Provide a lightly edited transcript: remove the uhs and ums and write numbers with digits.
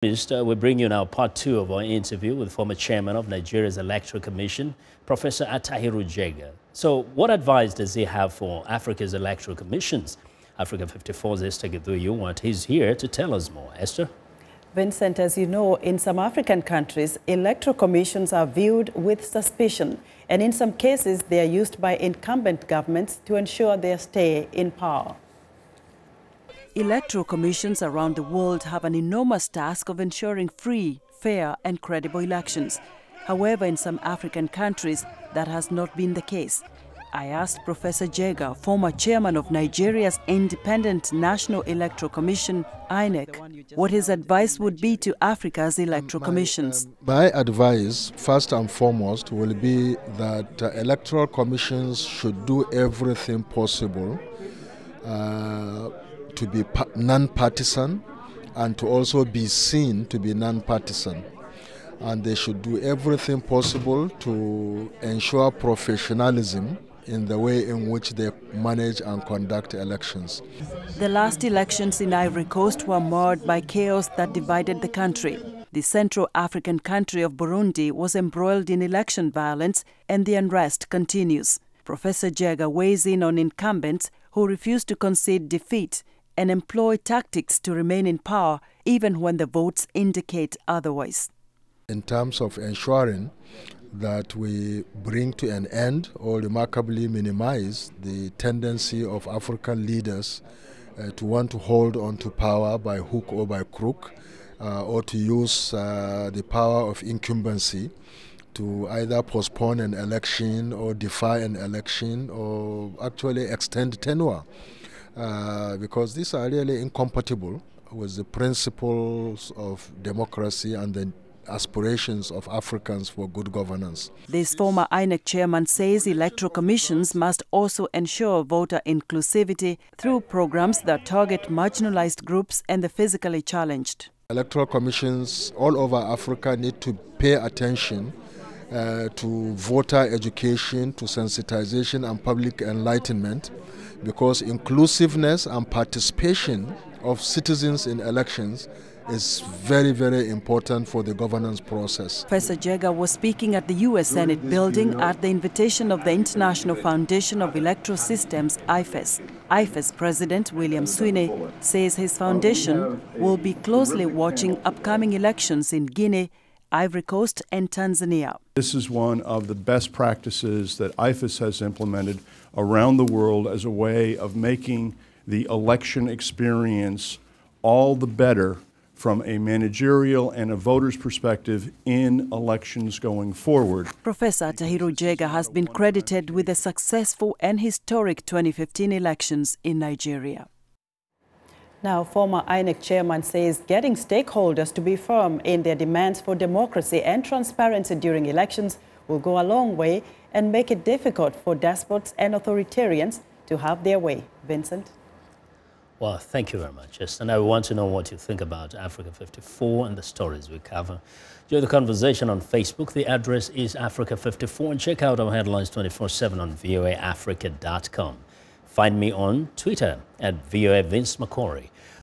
We bring you now part 2 of our interview with former chairman of Nigeria's Electoral Commission, Professor Githui-Ewart. So what advice does he have for Africa's electoral commissions? Africa 54's Esther Githui-Ewart is here to tell us more. Esther? Vincent, as you know, in some African countries, electoral commissions are viewed with suspicion, and in some cases, they are used by incumbent governments to ensure their stay in power. Electoral commissions around the world have an enormous task of ensuring free, fair and credible elections. However, in some African countries, that has not been the case. I asked Professor Jega, former chairman of Nigeria's Independent National Electoral Commission, INEC, what his advice would be to Africa's electoral commissions. My advice, first and foremost, will be that electoral commissions should do everything possible to be non-partisan and to also be seen to be non-partisan. And they should do everything possible to ensure professionalism in the way in which they manage and conduct elections. The last elections in Ivory Coast were marred by chaos that divided the country. The Central African country of Burundi was embroiled in election violence, and the unrest continues. Professor Jega weighs in on incumbents who refuse to concede defeat and employ tactics to remain in power even when the votes indicate otherwise. In terms of ensuring that we bring to an end or remarkably minimize the tendency of African leaders to want to hold on to power by hook or by crook, or to use the power of incumbency to either postpone an election or defy an election or actually extend tenure. Because these are really incompatible with the principles of democracy and the aspirations of Africans for good governance. This former INEC chairman says electoral commissions must also ensure voter inclusivity through programs that target marginalized groups and the physically challenged. Electoral commissions all over Africa need to pay attention to voter education, to sensitization and public enlightenment, because inclusiveness and participation of citizens in elections is very, very important for the governance process. Professor Jega was speaking at the U.S. Senate building at the invitation of the International Foundation of Electoral Systems, IFES. IFES President William Sweeney says his foundation will be closely watching upcoming elections in Guinea, Ivory Coast and Tanzania. This is one of the best practices that IFES has implemented around the world as a way of making the election experience all the better from a managerial and a voter's perspective in elections going forward. Professor Githui-Ewart has been credited with the successful and historic 2015 elections in Nigeria. Now, former INEC chairman says getting stakeholders to be firm in their demands for democracy and transparency during elections will go a long way and make it difficult for despots and authoritarians to have their way. Vincent? Well, thank you very much, Esther. And I want to know what you think about Africa 54 and the stories we cover. Join the conversation on Facebook. The address is Africa 54, and check out our headlines 24/7 on voaafrica.com. Find me on Twitter at VOA Vince McCory.